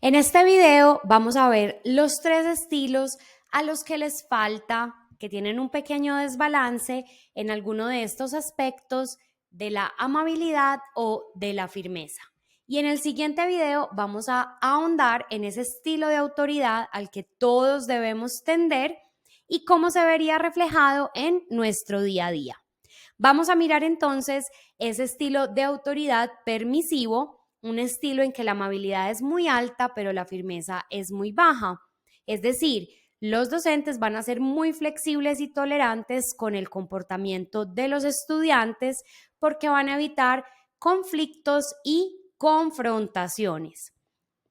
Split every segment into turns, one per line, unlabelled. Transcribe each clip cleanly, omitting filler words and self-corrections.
En este video vamos a ver los tres estilos a los que les falta, que tienen un pequeño desbalance en alguno de estos aspectos de la amabilidad o de la firmeza. Y en el siguiente video vamos a ahondar en ese estilo de autoridad al que todos debemos tender y cómo se vería reflejado en nuestro día a día. Vamos a mirar entonces ese estilo de autoridad permisivo, un estilo en que la amabilidad es muy alta, pero la firmeza es muy baja. Es decir, los docentes van a ser muy flexibles y tolerantes con el comportamiento de los estudiantes porque van a evitar conflictos y confrontaciones.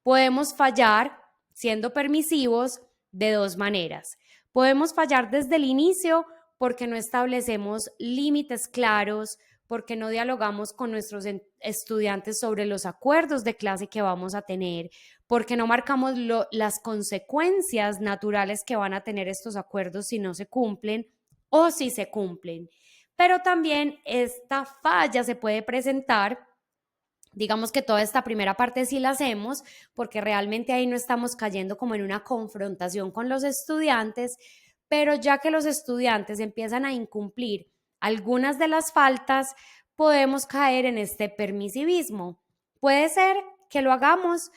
Podemos fallar siendo permisivos de dos maneras. Podemos fallar desde el inicio porque no establecemos límites claros, porque no dialogamos con nuestros estudiantes sobre los acuerdos de clase que vamos a tener, porque no marcamos las consecuencias naturales que van a tener estos acuerdos si no se cumplen o si se cumplen. Pero también esta falla se puede presentar. Digamos que toda esta primera parte sí la hacemos porque realmente ahí no estamos cayendo como en una confrontación con los estudiantes, pero ya que los estudiantes empiezan a incumplir algunas de las faltas, podemos caer en este permisivismo. Puede ser que lo hagamos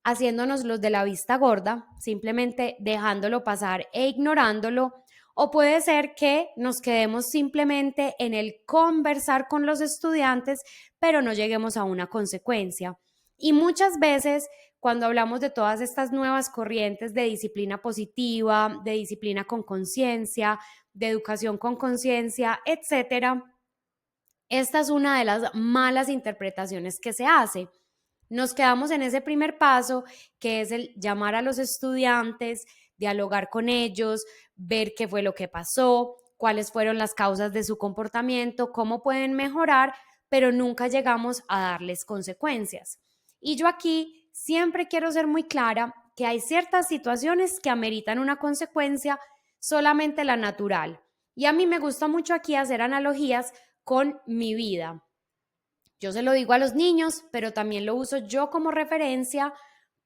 haciéndonos los de la vista gorda, simplemente dejándolo pasar e ignorándolo, o puede ser que nos quedemos simplemente en el conversar con los estudiantes, pero no lleguemos a una consecuencia. Y muchas veces, cuando hablamos de todas estas nuevas corrientes de disciplina positiva, de disciplina con conciencia, de educación con conciencia, etcétera, esta es una de las malas interpretaciones que se hace. Nos quedamos en ese primer paso, que es el llamar a los estudiantes, dialogar con ellos, ver qué fue lo que pasó, cuáles fueron las causas de su comportamiento, cómo pueden mejorar, pero nunca llegamos a darles consecuencias. Y yo aquí siempre quiero ser muy clara que hay ciertas situaciones que ameritan una consecuencia, solamente la natural. Y a mí me gusta mucho aquí hacer analogías con mi vida. Yo se lo digo a los niños, pero también lo uso yo como referencia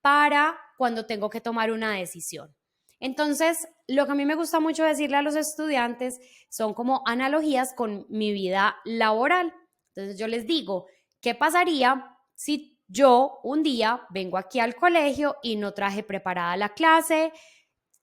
para cuando tengo que tomar una decisión. Entonces, lo que a mí me gusta mucho decirle a los estudiantes son como analogías con mi vida laboral. Entonces, yo les digo, ¿qué pasaría si yo un día vengo aquí al colegio y no traje preparada la clase?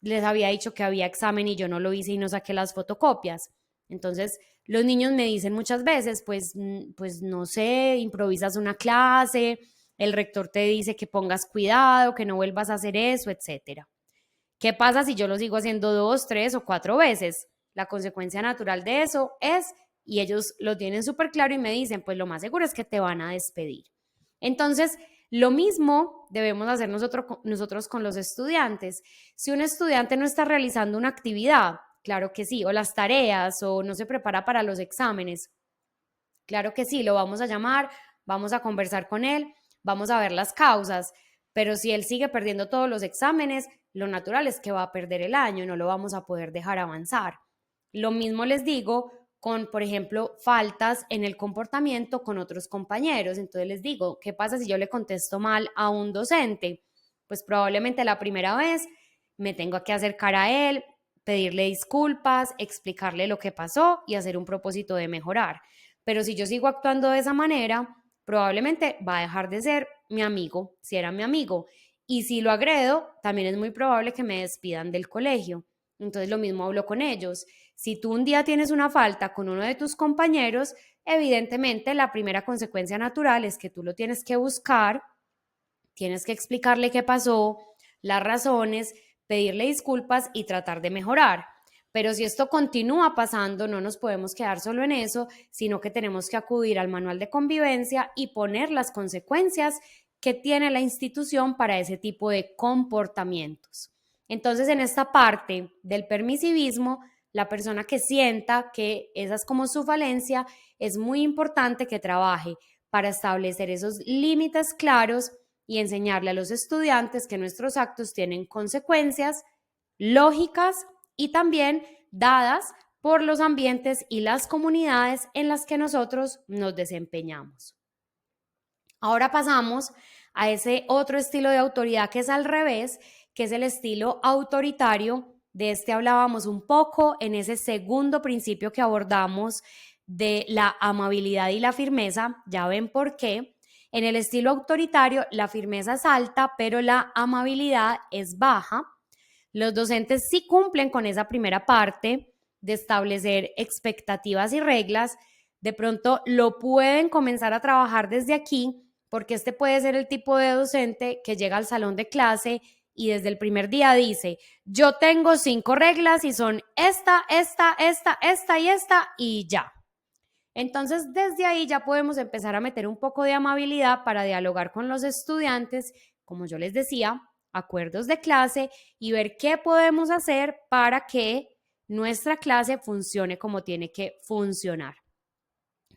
Les había dicho que había examen y yo no lo hice y no saqué las fotocopias. Entonces, los niños me dicen muchas veces, pues no sé, improvisas una clase, el rector te dice que pongas cuidado, que no vuelvas a hacer eso, etcétera. ¿Qué pasa si yo lo sigo haciendo 2, 3 o 4 veces? La consecuencia natural de eso es, y ellos lo tienen súper claro y me dicen, pues lo más seguro es que te van a despedir. Entonces, lo mismo debemos hacer nosotros con los estudiantes. Si un estudiante no está realizando una actividad, claro que sí, o las tareas, o no se prepara para los exámenes, claro que sí, lo vamos a llamar, vamos a conversar con él, vamos a ver las causas, pero si él sigue perdiendo todos los exámenes, lo natural es que va a perder el año, no lo vamos a poder dejar avanzar. Lo mismo les digo con, por ejemplo, faltas en el comportamiento con otros compañeros. Entonces les digo, ¿qué pasa si yo le contesto mal a un docente? Pues probablemente la primera vez me tengo que acercar a él, pedirle disculpas, explicarle lo que pasó y hacer un propósito de mejorar. Pero si yo sigo actuando de esa manera, probablemente va a dejar de ser mi amigo, si era mi amigo. Y si lo agredo, también es muy probable que me despidan del colegio. Entonces lo mismo hablo con ellos. Si tú un día tienes una falta con uno de tus compañeros, evidentemente la primera consecuencia natural es que tú lo tienes que buscar, tienes que explicarle qué pasó, las razones, pedirle disculpas y tratar de mejorar. Pero si esto continúa pasando, no nos podemos quedar solo en eso, sino que tenemos que acudir al manual de convivencia y poner las consecuencias que tiene la institución para ese tipo de comportamientos. Entonces, en esta parte del permisivismo, la persona que sienta que esa es como su falencia, es muy importante que trabaje para establecer esos límites claros y enseñarle a los estudiantes que nuestros actos tienen consecuencias lógicas y también dadas por los ambientes y las comunidades en las que nosotros nos desempeñamos. Ahora pasamos a ese otro estilo de autoridad que es al revés, que es el estilo autoritario. De este hablábamos un poco en ese segundo principio que abordamos de la amabilidad y la firmeza. Ya ven por qué. En el estilo autoritario, la firmeza es alta, pero la amabilidad es baja. Los docentes sí cumplen con esa primera parte de establecer expectativas y reglas. De pronto lo pueden comenzar a trabajar desde aquí, porque este puede ser el tipo de docente que llega al salón de clase y desde el primer día dice, yo tengo 5 reglas y son esta y ya. Entonces, desde ahí ya podemos empezar a meter un poco de amabilidad para dialogar con los estudiantes, como yo les decía, acuerdos de clase y ver qué podemos hacer para que nuestra clase funcione como tiene que funcionar.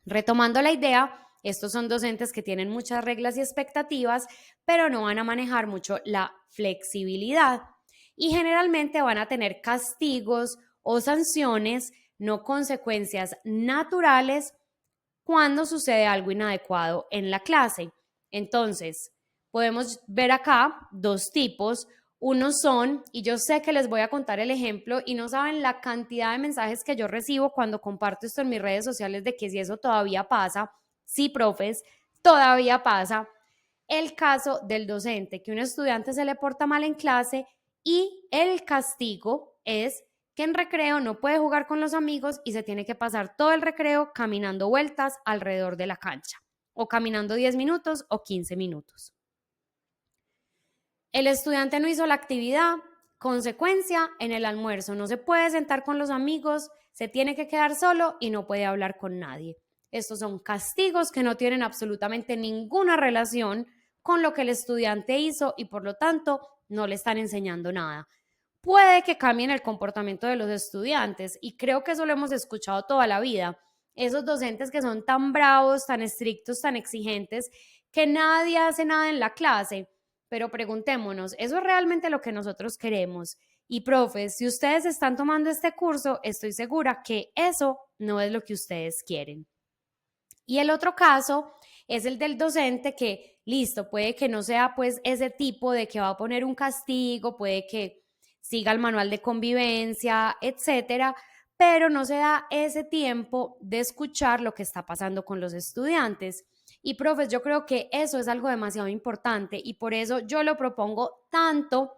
Retomando la idea, estos son docentes que tienen muchas reglas y expectativas, pero no van a manejar mucho la flexibilidad y generalmente van a tener castigos o sanciones, no consecuencias naturales cuando sucede algo inadecuado en la clase. Entonces, podemos ver acá 2 tipos. Unos son, y yo sé que les voy a contar el ejemplo y no saben la cantidad de mensajes que yo recibo cuando comparto esto en mis redes sociales de que si eso todavía pasa. Sí, profes, todavía pasa. El caso del docente, que un estudiante se le porta mal en clase y el castigo es que en recreo no puede jugar con los amigos y se tiene que pasar todo el recreo caminando vueltas alrededor de la cancha o caminando 10 minutos o 15 minutos. El estudiante no hizo la actividad, consecuencia, en el almuerzo no se puede sentar con los amigos, se tiene que quedar solo y no puede hablar con nadie. Estos son castigos que no tienen absolutamente ninguna relación con lo que el estudiante hizo y por lo tanto no le están enseñando nada. Puede que cambien el comportamiento de los estudiantes y creo que eso lo hemos escuchado toda la vida. Esos docentes que son tan bravos, tan estrictos, tan exigentes, que nadie hace nada en la clase. Pero preguntémonos, ¿eso es realmente lo que nosotros queremos? Y profes, si ustedes están tomando este curso, estoy segura que eso no es lo que ustedes quieren. Y el otro caso es el del docente que, listo, puede que no sea pues ese tipo de que va a poner un castigo, puede que siga el manual de convivencia, etcétera, pero no se da ese tiempo de escuchar lo que está pasando con los estudiantes. Y profes, yo creo que eso es algo demasiado importante y por eso yo lo propongo tanto.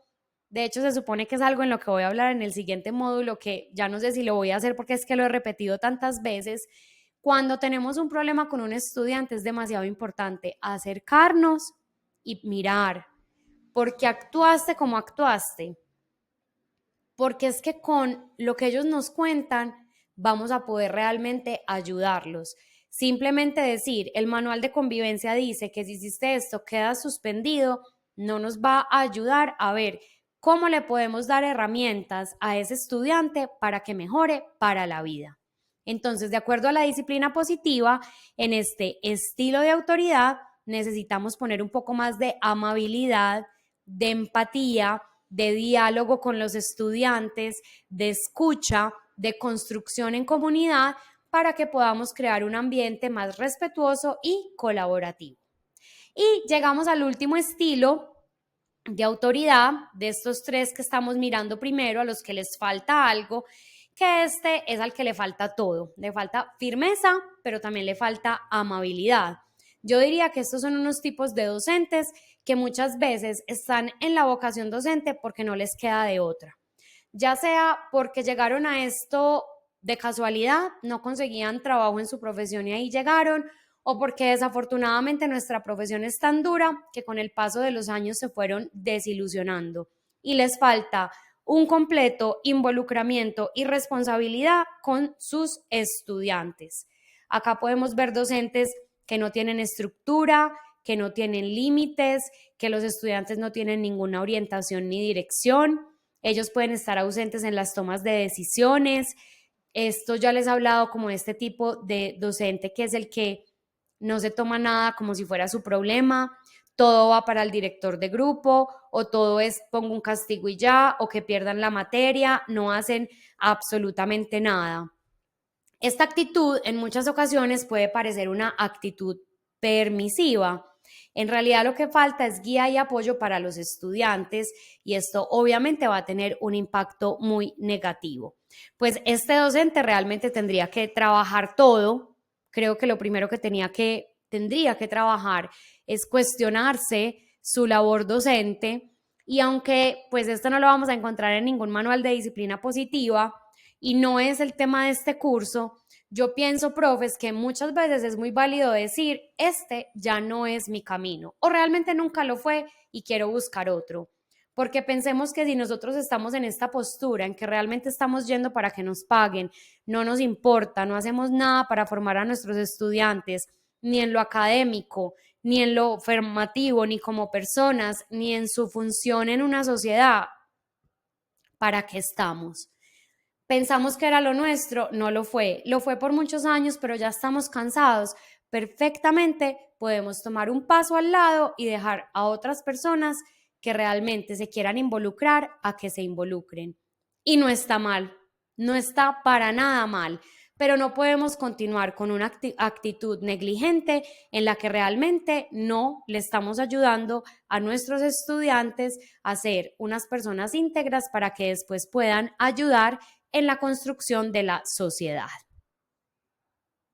De hecho, se supone que es algo en lo que voy a hablar en el siguiente módulo, que ya no sé si lo voy a hacer porque es que lo he repetido tantas veces. Cuando tenemos un problema con un estudiante es demasiado importante acercarnos y mirar por qué actuaste como actuaste. Porque es que con lo que ellos nos cuentan vamos a poder realmente ayudarlos. Simplemente decir, el manual de convivencia dice que si hiciste esto queda suspendido, no nos va a ayudar a ver cómo le podemos dar herramientas a ese estudiante para que mejore para la vida. Entonces, de acuerdo a la disciplina positiva, en este estilo de autoridad necesitamos poner un poco más de amabilidad, de empatía, de diálogo con los estudiantes, de escucha, de construcción en comunidad para que podamos crear un ambiente más respetuoso y colaborativo. Y llegamos al último estilo de autoridad de estos 3 que estamos mirando primero, a los que les falta algo, que este es al que le falta todo. Le falta firmeza, pero también le falta amabilidad. Yo diría que estos son unos tipos de docentes que muchas veces están en la vocación docente porque no les queda de otra. Ya sea porque llegaron a esto de casualidad, no conseguían trabajo en su profesión y ahí llegaron, o porque desafortunadamente nuestra profesión es tan dura que con el paso de los años se fueron desilusionando y les falta un completo involucramiento y responsabilidad con sus estudiantes. Acá podemos ver docentes que no tienen estructura, que no tienen límites, que los estudiantes no tienen ninguna orientación ni dirección. Ellos pueden estar ausentes en las tomas de decisiones. Esto ya les he hablado como de este tipo de docente que es el que no se toma nada como si fuera su problema, todo va para el director de grupo o todo es pongo un castigo y ya, o que pierdan la materia, no hacen absolutamente nada. Esta actitud en muchas ocasiones puede parecer una actitud permisiva, En realidad lo que falta es guía y apoyo para los estudiantes y esto obviamente va a tener un impacto muy negativo. Pues este docente realmente tendría que trabajar todo. Creo que lo primero que tendría que trabajar es cuestionarse su labor docente y aunque pues esto no lo vamos a encontrar en ningún manual de disciplina positiva y no es el tema de este curso, yo pienso, profes, que muchas veces es muy válido decir, este ya no es mi camino o realmente nunca lo fue y quiero buscar otro. Porque pensemos que si nosotros estamos en esta postura, en que realmente estamos yendo para que nos paguen, no nos importa, no hacemos nada para formar a nuestros estudiantes, ni en lo académico, ni en lo formativo, ni como personas, ni en su función en una sociedad, ¿para qué estamos? Pensamos que era lo nuestro, no lo fue por muchos años, pero ya estamos cansados. Perfectamente podemos tomar un paso al lado y dejar a otras personas que realmente se quieran involucrar a que se involucren. Y no está mal, no está para nada mal, pero no podemos continuar con una actitud negligente en la que realmente no le estamos ayudando a nuestros estudiantes a ser unas personas íntegras para que después puedan ayudar en la construcción de la sociedad.